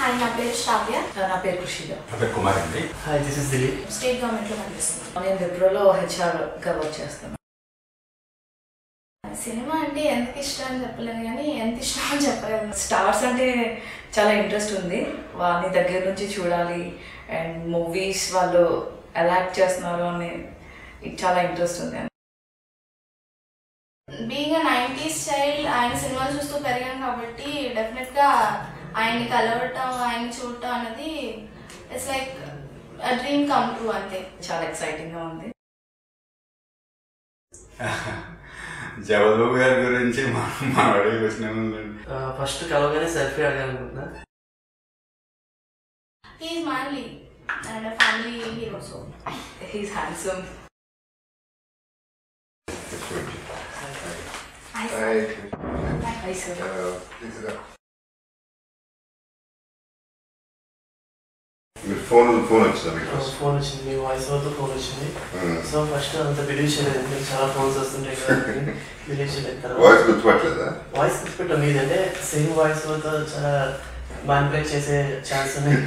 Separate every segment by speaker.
Speaker 1: Hi, నా పేరు శ్రావ్య.
Speaker 2: నా పేరు కృషిక.
Speaker 3: నా పేరు కుమార్ అండి.
Speaker 4: Hi, this is Dilip.
Speaker 1: State గవర్నమెంట్లో పనిచేస్తున్నాను.
Speaker 2: నేను విప్రోలో హెచ్ఆర్గా వర్క్ చేస్తాను.
Speaker 1: సినిమా అంటే ఎందుకు ఇష్టం అని చెప్పలేను కానీ ఎంత ఇష్టం అని చెప్పగలను.
Speaker 2: స్టార్స్ అంటే చాలా ఇంట్రెస్ట్ ఉంది. వాళ్ళని దగ్గర నుంచి చూడాలి అండ్ మూవీస్ వాళ్ళు ఎలా యాక్ట్ చేస్తున్నారు అని చాలా ఇంట్రెస్ట్ ఉంది.
Speaker 1: బీయింగ్ 90s చైల్డ్ ఆయన సినిమాలు చూస్తూ పెరిగాను కాబట్టి డెఫినెట్గా ఆయన్ని కలవటం ఆయన్ని చూడటం అనేది it's like dream come true అంతే.
Speaker 2: చాలా ఎక్సైటింగ్గా ఉంది.
Speaker 3: జగద్బాబు గారి గురించి మనం అడిగి వచ్చిన
Speaker 4: ఫస్ట్ కలవగానే సెల్ఫీ అడగాలనుకుంటున్నా.
Speaker 1: He is manly and family hero, so
Speaker 2: he is handsome. Hi sir.
Speaker 5: మీరు ఫోన్ వచ్చిందా మీకు?
Speaker 4: ఫోన్ వచ్చింది, మీ వాయిస్ వద్ద ఫోన్ వచ్చింది. సో ఫస్ట్ అంత బిలీవ్ చేయలేదు, మీకు చాలా ఫోన్స్ వస్తుంటాయి కదా, బిలీవ్ చేయలేదు.
Speaker 5: వాయిస్ గుర్తుపట్టలేదా?
Speaker 4: వాయిస్ గుర్తుపెట్టాం మీదంటే సేమ్ వాయిస్ వద్ద చాలా మ్యానిపులేట్ చేసే ఛాన్స్ ఉన్నాయి.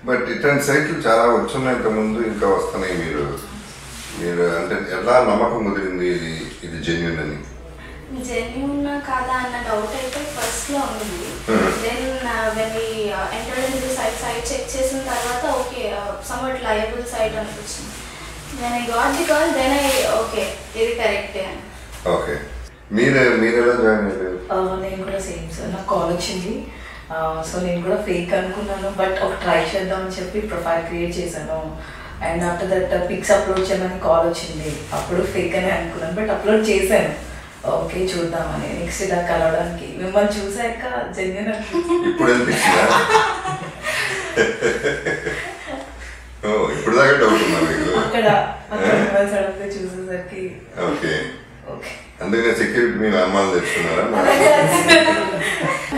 Speaker 5: బట్ ఇట్లాంటి సైట్లు చాలా వచ్చున్నాయి ఇంతకుముందు, ఇంకా వస్తున్నాయి. మీరు అంటే ఎలా నమ్మకం కుదిరింది ఇది జెన్యూన్ అని?
Speaker 1: జెన్యూన్ కాదా అన్న డౌట్ అయితే ఫస్ట్లో ఉంది. Then when we entered in the site check చేసిన తర్వాత ఓకే సమ్వాట్ లయబుల్ సైట్ అనిపించింది. Then I got the call, then I okay ఇది కరెక్టే అని.
Speaker 5: ఓకే, మీరు ఎలా జాయిన్ అయ్యారు?
Speaker 2: నేను కూడా సేమ్ సార్, నాకు కాల్ వచ్చింది. సో నేను కూడా ఫేక్ అనుకున్నాను, బట్ ఒక ట్రై చేద్దామని చెప్పి ప్రొఫైల్ క్రియేట్ చేశాను. And after that pics upload చేయమని కాల్ వచ్చింది. అప్పుడు ఫేక్ అనే అనుకున్నాను, బట్ అప్లోడ్ చేశాను. ఓకే చూద్దామని. నెక్స్ట్ ఇలా కలవడానికి మిమ్మల్ని చూసాక జెన్యూన్
Speaker 5: ఇప్పుడు అనిపించిందా? ఇప్పుడు దాకా డౌట్ ఉందా మీకు?
Speaker 2: అక్కడ సడన్గా చూసేసరికి
Speaker 5: ఓకే
Speaker 2: ఓకే.
Speaker 5: అందుకనే సెక్యూరిటీ మీ అమ్మాయిలు తెచ్చుకున్నారా?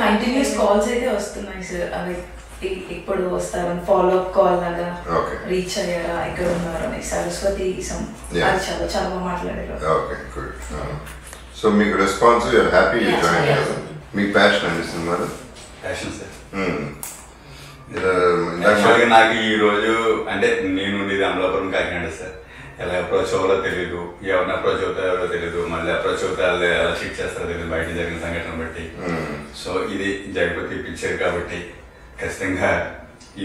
Speaker 2: కంటిన్యూస్ కాల్స్ అయితే వస్తున్నాయి సార్. అవి ఇప్పుడు వస్తారని ఫాలో అప్ కాల్ లాగా, రీచ్ అయ్యారా, ఎక్కడ ఉన్నారు అని. సరస్వతి అది చాలా చాలా బాగా మాట్లాడారు.
Speaker 5: Okay good. సో మీకు response, you are happy you join కదా? మీకు ప్యాషన్ అనిపిస్తుంది మరి?
Speaker 3: Passion sir.
Speaker 5: యాక్చువల్గా
Speaker 3: నాకు ఈ రోజు అంటే నేను ఉండేది అమలాపురం కాకినాడ సార్. ఎలా అప్రోచ్ అవ్వాలో తెలీదు, ఎవరిని అప్రోచ్ అవుతారో తెలీదు, మళ్ళీ అప్రోచ్ అవుతారో ఎలా షిఫ్ట్ చేస్తారో తెలియదు బయట జరిగిన సంఘటన బట్టి. సో ఇది జగపతి పిక్చర్ కాబట్టి ఖచ్చితంగా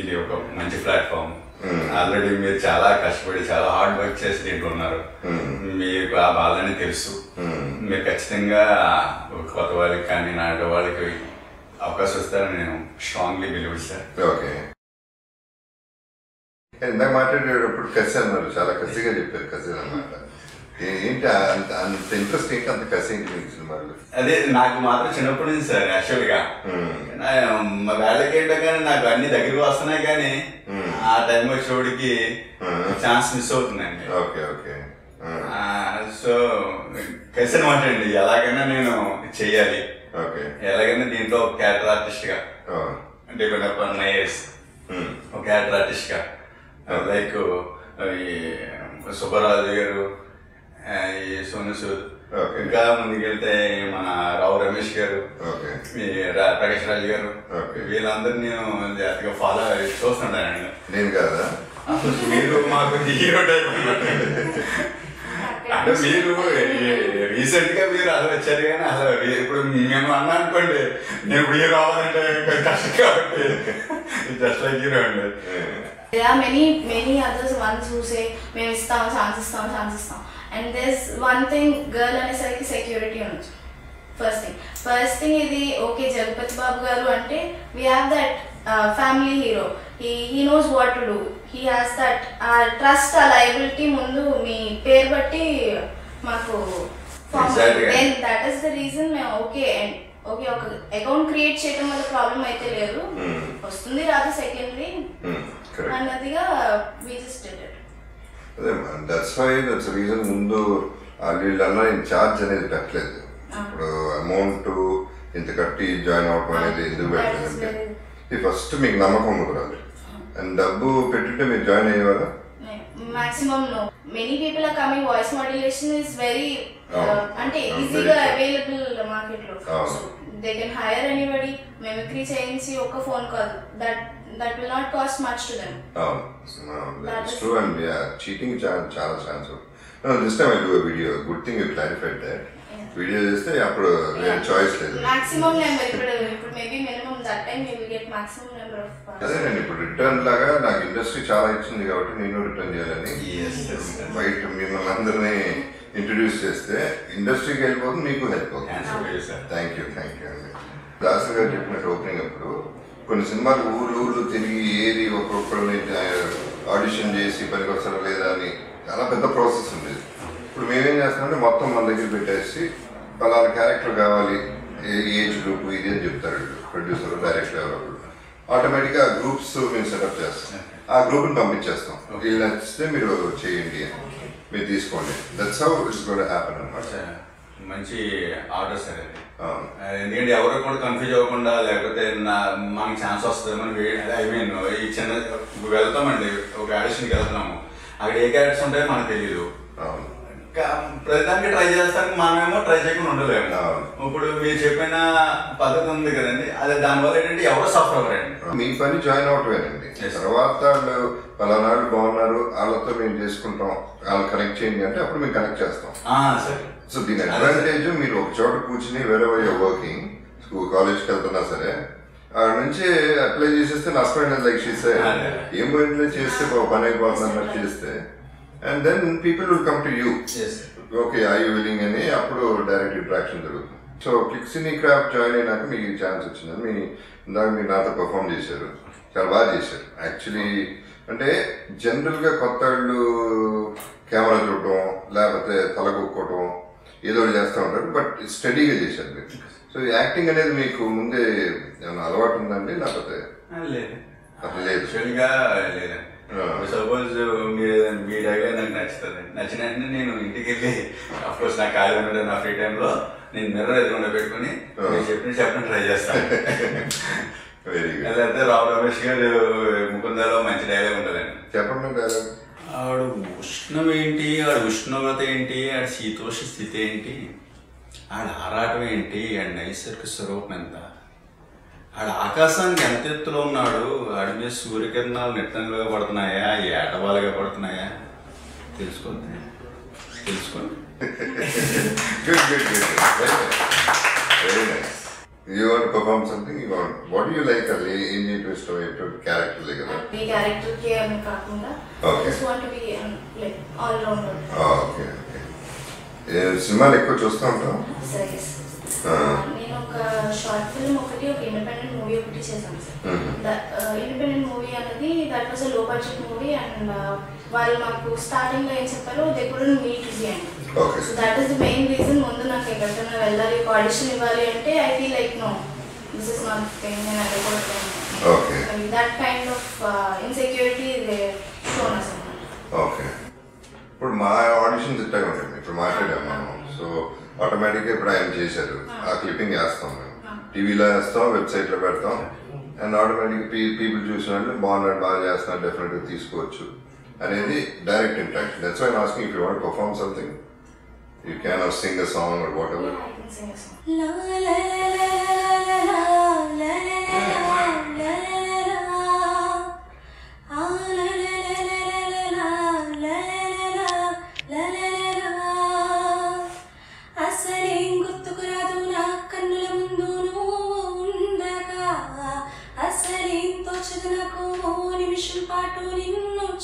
Speaker 3: ఇది ఒక మంచి ప్లాట్ఫామ్. ఆల్రెడీ మీరు చాలా కష్టపడి చాలా హార్డ్ వర్క్ చేసి దీంట్లో ఉన్నారు. మీకు ఆ బాధని తెలుసు. మీరు ఖచ్చితంగా కొత్త వాళ్ళకి కానీ నాటి వాళ్ళకి అవకాశం ఇస్తారని నేను స్ట్రాంగ్లీ బిలీవ్ సార్.
Speaker 5: ఓకే, ఇందాక మాట్లాడేటప్పుడు కసి అన్నారు, చాలా కసిగా చెప్పారు. కసి అన్నమాట ఏంటి అంత ఇంట్రెస్ట్, ఏంటి అంత కసి ఏంటి మీకు సినిమాలు?
Speaker 3: అదే నాకు మాత్రం చిన్నప్పటి నుంచి సార్. యాక్చువల్గా మా వేళకి ఏంటో కానీ నాకు అన్ని దగ్గరికి వస్తున్నాయి, కానీ ఆ టైం వచ్చేవాడికి ఛాన్స్ మిస్ అవుతుందండి.
Speaker 5: Okay okay.
Speaker 3: సో కసి అనమాట అండి, ఎలాగైనా నేను చెయ్యాలి, ఎలాగైనా దీంట్లో ఒక క్యారెక్టర్ ఆర్టిస్ట్ గా డిపెండ్ అపాన్ మై ఏజ్, ఒక క్యారెక్టర్ ఆర్టిస్ట్ గా లైక్ సుబ్బరాజు గారు, ఈ సోను సూద్, ఇంకా ముందుకెళ్తే మన రావు రమేష్ గారు, ప్రకాష్ రాజు గారు, వీళ్ళందరూ నేను జాగ్రత్తగా ఫాలో చూస్తుంటానండి.
Speaker 5: నేను కదా,
Speaker 3: మీరు మాకు హీరో టైప్ అంటే మీరు రీసెంట్ గా మీరు అలా వచ్చారు, కానీ అసలు ఇప్పుడు మేము అన్నా అనుకోండి నేను ఇప్పుడు హీరో అవ్వాలంటే కష్టం కాబట్టి జస్ట్ లైక్ హీరో అండి.
Speaker 1: There are many others ones who say మేము ఇస్తాం ఛాన్స్ ఇస్తాం and there's one thing, girl అనేసరికి సెక్యూరిటీ ఉండొచ్చు. ఫస్ట్ థింగ్ ఇది ఓకే జగపతి బాబు గారు అంటే we have that family hero, he knows what to do, he has that trust, liability ముందు మీ పేరు బట్టి మాకు then that is the reason మేము ఓకే ఒక అకౌంట్ క్రియేట్ చేయడం వల్ల ప్రాబ్లం అయితే లేదు, వస్తుంది రాదు సెకండరీ అన్నదిగా we just did it.
Speaker 5: That's reason. ముందు వీళ్ళన్నా ఛార్జ్ అనేది పెట్టలేదు. ఇప్పుడు అమౌంట్ ఇంత కట్టి జాయిన్ అవ్వడం అనేది ఎందుకు పెట్టలేదంటే ఫస్ట్ మీకు నమ్మకం కుదరాలి. అండ్ డబ్బు పెట్టుంటే మీరు join అయ్యేవారా?
Speaker 1: Maximum no. Many people are coming. Voice modulation is very అంటే ఈజీగా అవైలబుల్ మార్కెట్ లో. They can hire anybody. Mimicry చేయించి ఒక phone call that will not cost much to them.
Speaker 5: That's true, and cheating చాలా chance. This time I do a video. Good thing you clarified that. Video చేస్తే అప్పుడు choice లేదు.
Speaker 1: Maximum number ఇప్పుడు maybe minimum that time you will get maximum number of.
Speaker 5: అదేనండి, ఇప్పుడు return లాగా నాకు industry చాలా ఇచ్చింది కాబట్టి నేను రిటర్న్ చేయాలని బయట మిమ్మల్ని అందరినీ ఇంట్రడ్యూస్ చేస్తే ఇండస్ట్రీకి వెళ్ళిపోతుంది, మీకు హెల్ప్ అవుతుంది. థ్యాంక్ యూ అండి. దాసరి గారు చెప్పినట్టు ఓపెనింగ్ అప్పుడు కొన్ని సినిమాలు ఊర్లు తిరిగి ఏది ఒక్కొక్కరిని ఆడిషన్ చేసి పనికి వస్తారా లేదా అని చాలా పెద్ద ప్రాసెస్ ఉండేది. ఇప్పుడు మేమేం చేస్తామంటే మొత్తం మన దగ్గర పెట్టేసి పలానా క్యారెక్టర్ కావాలి, ఏజ్ గ్రూప్ ఇది అని చెప్తారు ప్రొడ్యూసర్ డైరెక్టర్ ఎవరు, ఆటోమేటిక్గా గ్రూప్స్ మేము సెటప్ చేస్తాం, ఆ గ్రూప్ని పంపించేస్తాం. వీళ్ళు నచ్చితే మీరు చేయండి అని మీరు తీసుకోండి. That's how it's going to happen అన్నమాట.
Speaker 3: మంచి ఆర్డర్ సార్ అది. ఎందుకంటే ఎవరు కూడా కన్ఫ్యూజ్ అవ్వకుండా, లేకపోతే మనకి ఛాన్స్ వస్తుంది ఐ మీన్ ఈ చిన్న వెళ్తామండి, ఒక ఆడిషన్కి వెళ్తున్నాము, అక్కడ ఏ క్యారెక్టర్స్ ఉంటాయో మనకు తెలియదు. ప్రతిదానికి ట్రై చేస్తానికి మనమేమో ట్రై చేయకుండా ఉండలేము. ఇప్పుడు మీరు చెప్పిన పద్ధతి ఉంది కదండి, అదే దానివల్ల ఏంటంటే ఎవరో సఫర్ అవ్వరండి.
Speaker 5: మీ పని జాయిన్ అవటమేనండి. తర్వాత వాళ్ళు పలానాడు బాగున్నారు, వాళ్ళతో మేము చేసుకుంటాం, వాళ్ళు కనెక్ట్ చేయండి అంటే అప్పుడు మేము కనెక్ట్ చేస్తాం. సో దీని అడ్వాంటేజ్ మీరు ఒక చోట కూర్చుని వేరే వై వర్కింగ్ కాలేజ్కి వెళ్తున్నా సరే ఆడ నుంచి అప్లై చేసేస్తే నష్టమైన లైక్ చేస్తే ఏం పోయిందో చేస్తే పని అయిపోతుంది అన్నట్టు చేస్తే and then people will come to you. Okay I you willing అని అప్పుడు డైరెక్ట్ ఇంట్రాక్షన్ జరుగుతుంది. సో క్లిక్సినీ క్రాఫ్ట్ జాయిన్ అయినాక మీకు ఈ ఛాన్స్ వచ్చిందని ఇందాక మీరు నాతో పర్ఫామ్ చేశారు, చాలా బాగా చేశారు. యాక్చువల్లీ అంటే జనరల్గా కొత్త వాళ్ళు కెమెరా చూడటం లేకపోతే తలకొక్కటం ఏదో చేస్తూ ఉంటారు, బట్ స్టడీగా చేశారు మీరు. సో యాక్టింగ్ అనేది మీకు ముందే ఏమైనా అలవాటు ఉందండి లేకపోతే?
Speaker 3: లేదు
Speaker 5: లేదు
Speaker 3: లేదండి. సపోజ్ మీ డైలాగ్ నాకు నచ్చుతుంది, నచ్చిన వెంటనే నేను ఇంటికి వెళ్ళి అఫ్కోర్స్ నా ఖాళీ ఉండే నా ఫ్రీ టైంలో నేను మిర్రర్ ఎదురుకుండా పెట్టుకుని నేను చెప్పిన ట్రై చేస్తాను.
Speaker 5: Very good.
Speaker 3: లేకపోతే రావు రమేష్ గారు ముకుందలో మంచి డైలాగ్ ఉంటుందండి.
Speaker 5: చెప్పండి డైలాగ్.
Speaker 3: ఆడు ఉష్ణం ఏంటి, ఆడు ఉష్ణోగ్రత ఏంటి, ఆడు శీతోష్ణ స్థితి ఏంటి, ఆడ ఆరాటం ఏంటి, ఆడ నైసర్గిక స్వరూపం ఎంత, ఆడ ఆకాశానికి ఎంత ఎత్తులో ఉన్నాడు, ఆడి మీద సూర్యకిరణాలు నిట్టంగా పడుతున్నాయా ఏటవాలుగా పడుతున్నాయా తెలుసుకోండి.
Speaker 5: Very nice. You want to perform something? What do you like? Any twist or character like that?
Speaker 1: The character ke ame kaakunda. I just want to be like all rounder.
Speaker 5: Okay. సినిమాలు ఎక్కువ చూస్తూ ఉంటాం.
Speaker 1: నేను ఒక short film ఒకటి, ఒక independent movie ఒకటి చేశాను సార్. ఇండిపెండెంట్ మూవీ అనేది that was low budget movie and వాళ్ళు మాకు స్టార్టింగ్ లో ఏం చెప్పారో they couldn't meet the end. So that is the main reason. ముందు నాకు ఎక్కడికైనా వెళ్ళాలి, ఒక ఆడిషన్ ఇవ్వాలి అంటే I feel like no this is not thing, నేను వెళ్ళకూడదు. That kind of insecurity they shown us అన్నమాట.
Speaker 5: ఓకే. ఇప్పుడు మా ఆడిషన్స్ ఇట్టాగా ఉంటుంది, ఇప్పుడు మాట్లాడాము మనం. సో ఆటోమేటిక్గా ఇప్పుడు ఆయన చేశారు, ఆ క్లిప్పింగ్ వేస్తాం మేము, టీవీలో వేస్తాం, వెబ్సైట్లో పెడతాం, అండ్ ఆటోమేటిక్గా పీపుల్ చూసిన వాళ్ళు బాగున్నాడు, బాగా చేస్తున్నారు, డెఫినెట్గా తీసుకోవచ్చు అనేది direct interaction. That's why I am asking if you want to perform something you can or sing a song or whatever.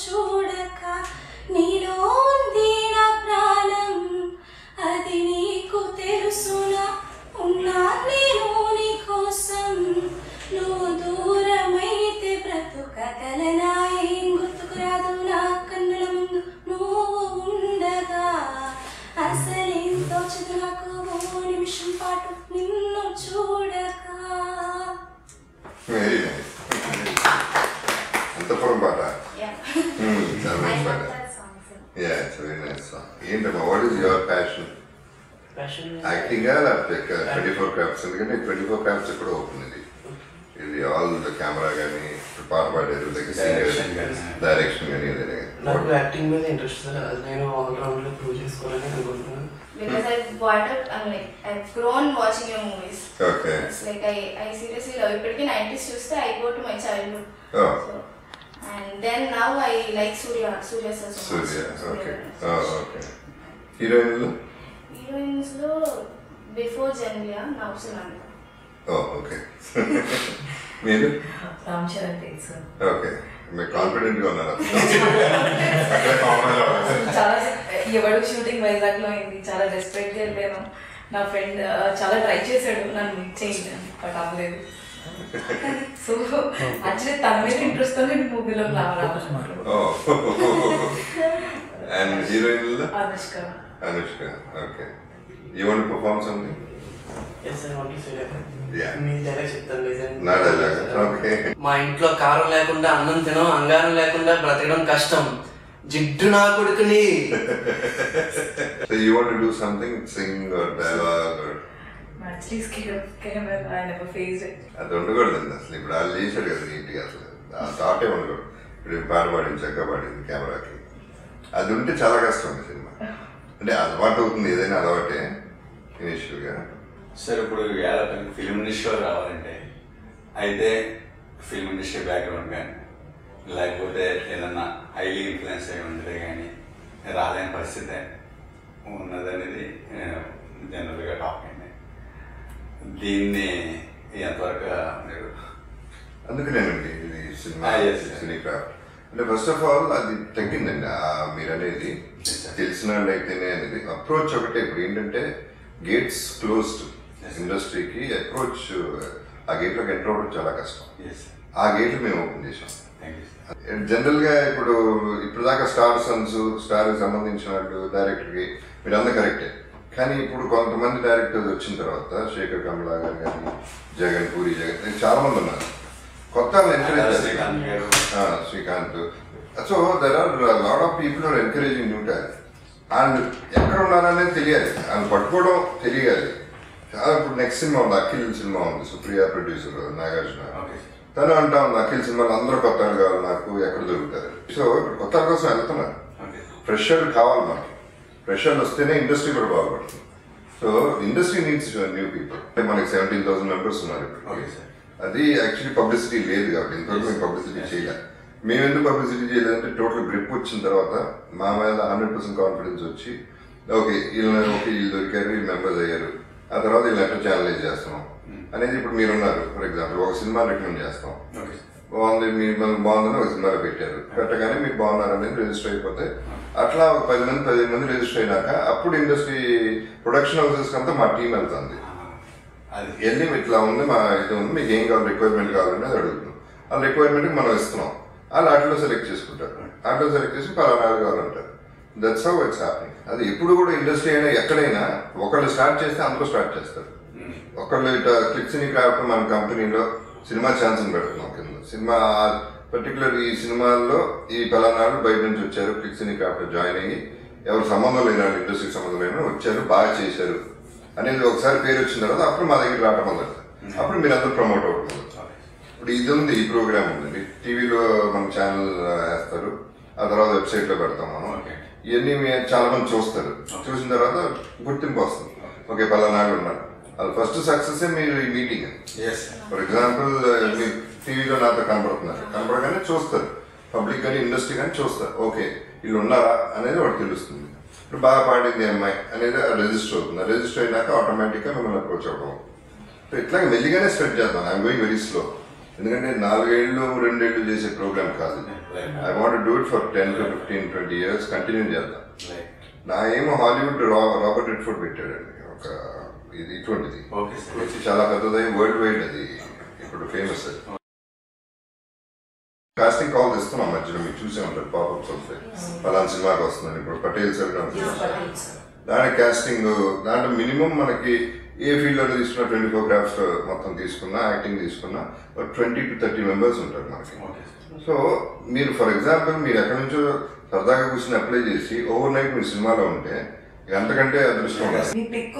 Speaker 6: చూడక నీలో ఉంది నా ప్రాణం, అది నీకు తెలుసునా, ఉన్నా నేను నీ కోసం, నువ్వు దూరమైతే బ్రతుకగలనా, ఏం గుర్తుకురాదు నా కన్నుల ముందు నువ్వు ఉండగా, అసలేం తోచదు నాకు ఓ నిమిషం పాటు నిన్ను చూడక.
Speaker 5: అంతపురం పాట. Yeah, it's a very nice song. What is your passion? Acting లేకపోతే 24 క్రాఫ్ట్స్? ఎందుకంటే 24 క్రాఫ్ట్స్ కూడా ఓపెన్ ఇది ఆల్ ద కెమెరా కానీ పాట పాడేది, డైరెక్షన్ కానీ ఏదైనా
Speaker 4: నాకు యాక్టింగ్ మీద ఇంట్రెస్ట్ సార్, అది నేను ఆల్రౌండ్లో ప్రూవ్ చేసుకోవాలని అనుకుంటున్నాను.
Speaker 1: Because I've brought up, I've grown watching your movies.
Speaker 5: Okay.
Speaker 1: It's like I seriously love it. But in 90s చూస్తే I go to my childhood.
Speaker 5: Oh.
Speaker 1: So, and then now I like Surya sir so much.
Speaker 5: Surya, okay. Oh, okay.
Speaker 1: Heroines lo before Janviya, now Samantha.
Speaker 5: Oh, okay. మీరు
Speaker 2: Ram Charan Tej sir.
Speaker 5: Okay, మీరు కాన్ఫిడెంట్గా ఉన్నారు.
Speaker 2: చాలా ఎవడు shooting వైజాగ్లో అయింది, చాలా డెస్పరేట్గా వెళ్ళాను. నా ఫ్రెండ్ చాలా ట్రై చేశాడు నన్ను మీట్ చేయండి, బట్ అవ్వలేదు. సో యాక్చువల్లీ తన మీద ఇంట్రెస్ట్తో నేను మూవీలో రావాలనుకుంటున్నాను.
Speaker 5: అండ్ హీరోయిన్లో
Speaker 2: Anushka.
Speaker 5: Okay. You want to perform something?
Speaker 4: Yes I want to say that.
Speaker 5: Yeah.
Speaker 4: మీ డైలాగ్ చెప్తాను నిజంగా.
Speaker 5: నా డైలాగ్. ఓకే.
Speaker 4: మా ఇంట్లో కారం లేకుండా అన్నం తినం, అంగారం లేకుండా బ్రతకడం కష్టం, జిడ్డు నా కొడుకుని.
Speaker 5: So you want to do something, sing or dialogue or?
Speaker 2: Actually scared of camera, I never faced it.
Speaker 5: అది ఉండకూడదండి అసలు. ఇప్పుడు వాళ్ళు చేశాడు కదా నీట్గా, అసలు ఆ థాటే ఉండకూడదు. ఇప్పుడు పాట పాడింది, చక్కగా పాడింది కెమెరాకి, అది ఉంటే చాలా కష్టం ఉంది సినిమా. అంటే అలవాటు అవుతుంది, ఏదైనా అలవాటే ఇనిషియల్గా.
Speaker 3: సార్ ఇప్పుడు ఫిల్మ్ ఇండస్ట్రీలో రావాలంటే అయితే ఫిల్మ్ ఇండస్ట్రీ బ్యాక్గ్రౌండ్ కానీ లేకపోతే ఏదన్నా హైలీ ఇన్ఫ్లుయెన్స్ అయి ఉండదు కానీ రాలేని పరిస్థితి ఉన్నదనేది జనరల్గా టాక్ అండి. దీన్ని ఎంతవరకు మీరు?
Speaker 5: అందుకనేనండి ఇది సినిమా సినీ క్రాఫ్ట్ అంటే ఫస్ట్ ఆఫ్ ఆల్ అది తగ్గిందండి. మీరు అనేది తెలిసిన వాళ్ళు అయితేనే అనేది అప్రోచ్ ఒకటే. ఇప్పుడు ఏంటంటే గేట్స్ క్లోజ్డ్ ఇండస్ట్రీకి, అప్రోచ్ ఆ గేట్లోకి ఎంటర్ అవ్వడం చాలా కష్టం. ఆ గేట్లు మేము ఓపెన్ చేసాం. జనరల్గా ఇప్పుడు దాకా స్టార్కి సంబంధించిన వాళ్ళు డైరెక్టర్కి మీరు అందరూ కరెక్టే. కానీ ఇప్పుడు కొంతమంది డైరెక్టర్స్ వచ్చిన తర్వాత శేఖర్ కమలా గారు కానీ, పూరి జగన్ చాలా మంది ఉన్నారు కొత్త encourage, Srikanth. So there are lot of people are encouraging new talent. And ఎక్కడ ఉన్నారనేది తెలియాలి, ఆయన పట్టుకోవడం తెలియాలి. చాలా ఇప్పుడు నెక్స్ట్ సినిమా ఉంది, అఖిల్ సినిమా ఉంది, సుప్రియ ప్రొడ్యూసర్, నాగార్జున. తను అంటా ఉంది అఖిల్ సినిమాలు అందరూ కొత్త వాళ్ళు కావాలి నాకు, ఎక్కడ దొరుకుతారు. సో ఇప్పుడు కొత్త వాళ్ళ కోసం వెళ్తున్నారు. ఫ్రెషర్ కావాలి మనకి, ఫ్రెషర్ వస్తేనే ఇండస్ట్రీ కూడా బాగుపడుతుంది. So industry needs new people. అంటే మనకి 17,000 మెంబర్స్ ఉన్నారు ఇప్పుడు. అది యాక్చువల్లీ పబ్లిసిటీ లేదు కాబట్టి ఇంతవరకు మేము పబ్లిసిటీ చేయలేదు. మేము ఎందుకు పబ్లిసిటీ చేయలేదంటే టోటల్ గ్రిప్ వచ్చిన తర్వాత మా మీద 100% కాన్ఫిడెన్స్ వచ్చి ఓకే వీళ్ళు దొరికారు, వీళ్ళు మెంబర్స్ అయ్యారు, ఆ తర్వాత వీళ్ళు ఎట్లా ఛానలైజ్ చేస్తున్నాం అనేది. ఇప్పుడు మీరు ఉన్నారు, ఫర్ ఎగ్జాంపుల్ ఒక సినిమా రికమెండ్ చేస్తాం, బాగుంది మీరు బాగుందని ఒక సినిమాలో పెట్టారు, పెట్టగానే మీరు బాగున్నారు అనేది రిజిస్టర్ అయిపోతే అట్లా ఒక 10-15 మంది రిజిస్టర్ అయినాక అప్పుడు ఇండస్ట్రీ ప్రొడక్షన్ హౌసెస్కి అంతా మా టీం వెళ్తుంది. వెళ్ళి ఇట్లా ఉంది, మా ఇది ఉంది, మీకు ఏం కావాలి రిక్వైర్మెంట్ కావాలని అది అడుగుతున్నాం. ఆ రిక్వైర్మెంట్కి మనం ఇస్తున్నాం. వాళ్ళు ఆటలో సెలెక్ట్ చేసుకుంటారు, ఆటలో సెలెక్ట్ చేసి పలానా కావాలంటారు. That's how it's happening. అది ఎప్పుడు కూడా ఇండస్ట్రీ అయినా ఎక్కడైనా ఒకళ్ళు స్టార్ట్ చేస్తే అందరూ స్టార్ట్ చేస్తారు. ఒకళ్ళు ఇట్లా క్లిప్స్ ని కాబట్టి మన కంపెనీలో సినిమా ఛాన్స్ని పెడుతున్నాం కింద. సినిమా పర్టికులర్ ఈ సినిమాల్లో ఈ పలానాడు బయట నుంచి వచ్చారు, క్లిప్స్ ని కాబట్టి జాయిన్ అయ్యి ఎవరు సంబంధం లేని వాళ్ళు, ఇండస్ట్రీకి సంబంధం లేని వచ్చారు, బాగా చేశారు అనేది ఒకసారి పేరు వచ్చిన తర్వాత అప్పుడు మా దగ్గర రావటం మొదలు, అప్పుడు మీరు అందరూ ప్రమోట్ అవ్వడం. ఇప్పుడు ఇది ఉంది, ఈ ప్రోగ్రామ్ ఉందండి, టీవీలో మన ఛానల్ వేస్తారు, ఆ తర్వాత వెబ్సైట్లో పెడతాం మనం. ఇవన్నీ చాలా మంది చూస్తారు, చూసిన తర్వాత గుర్తింపు వస్తుంది. ఓకే పలానాడు ఉన్నారు, అది ఫస్ట్ సక్సెస్ మీరు ఈ మీటింగ్. ఫర్ ఎగ్జాంపుల్ మీరు టీవీలో నాతో కనపడగానే చూస్తారు, పబ్లిక్ కానీ ఇండస్ట్రీ కానీ చూస్తారు, ఓకే వీళ్ళు ఉన్నారా అనేది వాడు తెలుస్తుంది. ఇప్పుడు బాగా పాడింది అమ్మాయి అనేది రిజిస్టర్ అవుతుంది. రిజిస్టర్ అయినాక ఆటోమేటిక్గా మిమ్మల్ని అప్రోచ్ అవ్వడం. ఇట్లాగే మెల్లిగానే స్టార్ట్ చేద్దాం. ఐఎమ్ గోయింగ్ వెరీ స్లో, ఎందుకంటే 4 ఏళ్ళు 2 ఏళ్ళు చేసే ప్రోగ్రామ్ కాదు. I want do it for 10 to 15-20 years continue చేద్దాం. నా ఏమో హాలీవుడ్ రాబర్ట్ రెడ్ఫోర్డ్ పెట్టాడండి ఒక ఇది ఇటువంటిది, చాలా పెద్దది, వరల్డ్ వైడ్ అది ఇప్పుడు ఫేమస్. కాస్టింగ్ కాల్ ఇస్తున్నాం మధ్యలో, మీరు చూసే ఉంటారు పాపప్స్ వస్తాయి, పలానా సినిమాకి వస్తుందని. ఇప్పుడు పటేల్ సార్ దాని కాస్టింగ్, దాంట్లో మినిమం మనకి ఏ ఫీల్డ్లో తీసుకున్నా 24 క్రాఫ్ట్స్ మొత్తం తీసుకున్నా, యాక్టింగ్ తీసుకున్నా 20 to 30 మెంబర్స్ ఉంటారు మనకి. సో మీరు ఫర్ ఎగ్జాంపుల్ మీరు ఎక్కడి నుంచో సరదాగా కూర్చొని అప్లై చేసి ఓవర్ నైట్ మీరు సినిమాలో ఉంటే అంతకంటే అదృష్టం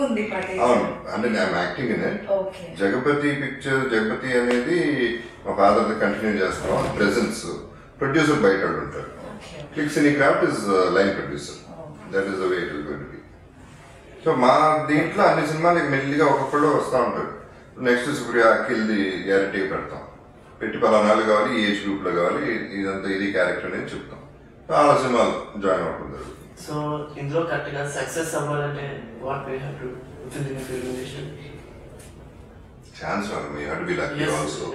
Speaker 2: ఉంది.
Speaker 5: అవును, అంటే నేను యాక్టింగ్ ఇన్ ఇట్. జగపతి అనేది మా ఫాదర్ కంటిన్యూ చేస్తాం. ప్రెజెన్స్ ప్రొడ్యూసర్ బయట ఉంటారు, Click Cinecraft is line producer. That is the way it is going to be. So మా దీంట్లో అన్ని సినిమాలు మెల్లిగా ఒక్కొక్కళ్ళు వస్తూ ఉంటారు. నెక్స్ట్ సుప్రియ అఖిల్ది గ్యారెంటీ పెడతాం, పెట్టి పలానాలు కావాలి, ఈ ఏజ్ గ్రూప్లో కావాలి, ఇదంతా ఇది క్యారెక్టర్ అనేది చెప్తాం. చాలా సినిమాలు జాయిన్ అవుతుంది.
Speaker 4: సో ఇందులో కరెక్ట్గా సక్సెస్ అవ్వాలంటే what we have to film industry?
Speaker 5: Chance me have to be lucky also.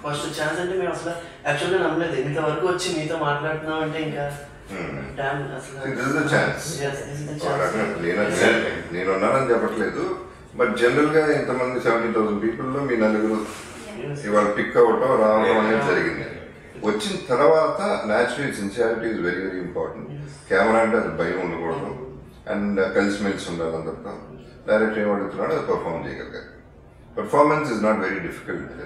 Speaker 4: First chance అంటే మేము అసలు యాక్చువల్గా నమ్మలేదు. ఇంతవరకు వచ్చి మీతో మాట్లాడుతున్నాం అంటే ఇంకా
Speaker 5: నేను ఉన్నానని చెప్పట్లేదు, బట్ జనరల్ గా ఇంతమంది 70,000 పీపుల్లో మీ నలుగురు ఇవాళ పిక్ అవటం రావడం అనేది జరిగింది. వచ్చిన తర్వాత natural sincerity is very very important. Camera అంటే అది భయం ఉండకూడదు, అండ్ కలిసిమెలిసి ఉండాలి అందరితో. డైరెక్ట్ ఏం అడుగుతున్నాడో అది పర్ఫామ్ చేయగలిగారు. Performance is not very difficult.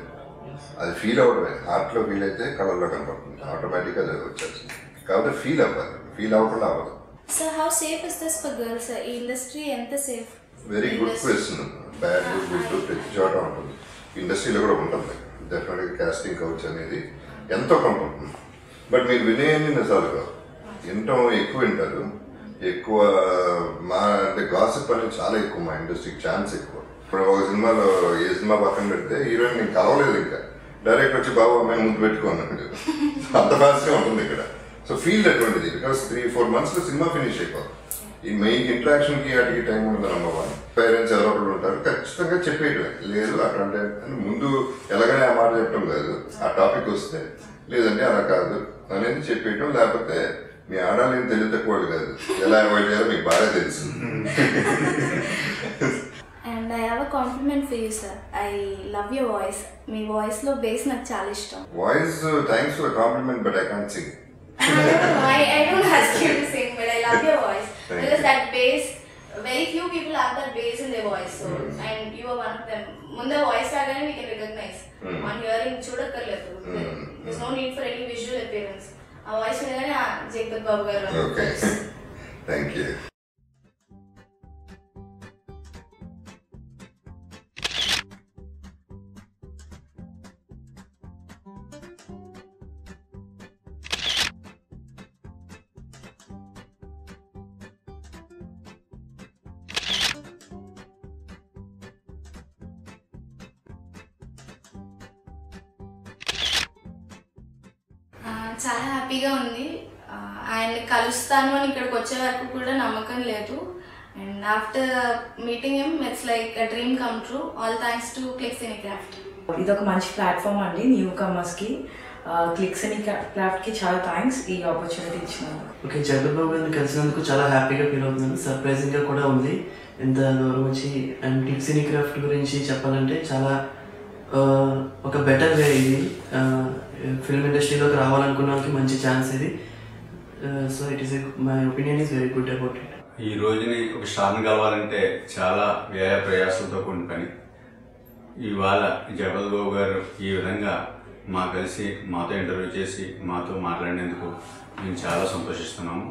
Speaker 5: అది ఫీల్ అవడమే, హార్ట్లో ఫీల్ అయితే కళల్లో కనపడుతుంది, ఆటోమేటిక్గా అది వచ్చేస్తుంది. కాబట్టి ఫీల్ అవ్వాలి, ఫీల్ అవ్వకుండా అవ్వదు.
Speaker 1: Sir, how safe is this for girls? ఈ ఇండస్ట్రీ ఎంత safe?
Speaker 5: Very good question. Bad good ప్రతి చోట ఉంటుంది, ఇండస్ట్రీలో కూడా ఉంటుంది. డెఫినెట్గా కాస్టింగ్ కౌచ్ అనేది ఎంతో కొంత ఉంటుంది. బట్ మీరు వినేయన్ని నిజాలు కాదు, వినటం ఎక్కువ వింటారు. ఎక్కువ మా అంటే గాసిప్ అనేది చాలా ఎక్కువ మా ఇండస్ట్రీకి, ఛాన్స్ ఎక్కువ. ఇప్పుడు ఒక సినిమాలో ఏ సినిమా పక్కన పెడితే హీరోయిన్ నేను కలవలేదు, ఇంకా డైరెక్ట్ వచ్చి బాబు అమ్మాయి ముందు పెట్టుకున్నాను. అంత ఫాస్ట్గా ఉంటుంది ఇక్కడ. సో ఫీల్ అటువంటిది, బికాస్ 3-4 monthsలో సినిమా ఫినిష్ అయిపోతుంది. ఈ మెయిన్ ఇంట్రాక్షన్కి వాటికి టైం ఉంటుంది. నెంబర్ 1 పేరెంట్స్ ఎవరో ఒకరు ఉంటారు, ఖచ్చితంగా చెప్పేయటమే. లేదు అట్లాంటి ముందు ఎలాగనే ఆ మాట చెప్పడం కాదు, ఆ టాపిక్ వస్తే లేదంటే అలా కాదు అనేది చెప్పేయటం. లేకపోతే మీ ఆడాలి ఏం తెలివి తక్కువ కాదు, ఎలా అవాయిడ్ చేయాలో మీకు బాగా తెలుసు.
Speaker 1: And I have a compliment for you, sir. I love your voice. Me voice లో బేస్ నాకు చాలా ఇష్టం.
Speaker 5: Voice thanks for compliment, but I can't sing.
Speaker 1: I don't ask you to sing, but I love your voice. Because that bass, very few people have that bass in their voice. So, and you are one of them. Munda voice ragane we can recognize. On hearing chudakkarledu. There's no need for any visual appearance. Our voice vinagane Jagpat Babu garu.
Speaker 5: Okay. Thank you.
Speaker 1: చాలా హ్యాపీగా ఉంది. ఆయన కలుస్తాను అని ఇక్కడికి వచ్చే వరకు కూడా నమ్మకం లేదు. And after meeting him it's like a dream come true. All thanks to Click Cinecraft.
Speaker 2: ఇది ఒక మంచి ప్లాట్ఫామ్ అండి న్యూ కమర్స్కి. క్లిక్ సినీక్రాఫ్ట్కి చాలా థ్యాంక్స్ ఈ ఆపర్చునిటీ ఇచ్చినందుకు.
Speaker 4: ఓకే, జగపతి బాబు గారిని కలిసినందుకు చాలా హ్యాపీగా ఫీల్ అవుతున్నాను. సర్ప్రైజింగ్గా కూడా ఉంది ఇంత దూరం వచ్చి. అండ్ క్లిక్ సినీక్రాఫ్ట్ గురించి చెప్పాలంటే చాలా ఒక బెటర్ వే ఇది. ఫిల్మ్ ఇండస్ట్రీలోకి రావాలనుకున్న వాళ్ళకి మంచి ఛాన్స్ ఇది. So it is my opinion is very good about it.
Speaker 3: ఈ రోజుని ఒక స్టార్ని కలవాలంటే చాలా వ్యయ ప్రయాసాలతో కూడిన పని. ఇవాళ జగపతి బాబు గారు ఈ విధంగా మాతో ఇంటర్వ్యూ చేసి మాతో మాట్లాడినందుకు మేము చాలా సంతోషిస్తున్నాము.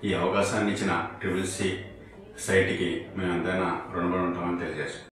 Speaker 3: ఈ అవకాశాన్ని ఇచ్చిన ట్రిపుల్ సి సైట్కి మేము ఎంతైనా రుణపడి ఉంటామని తెలియజేస్తాం.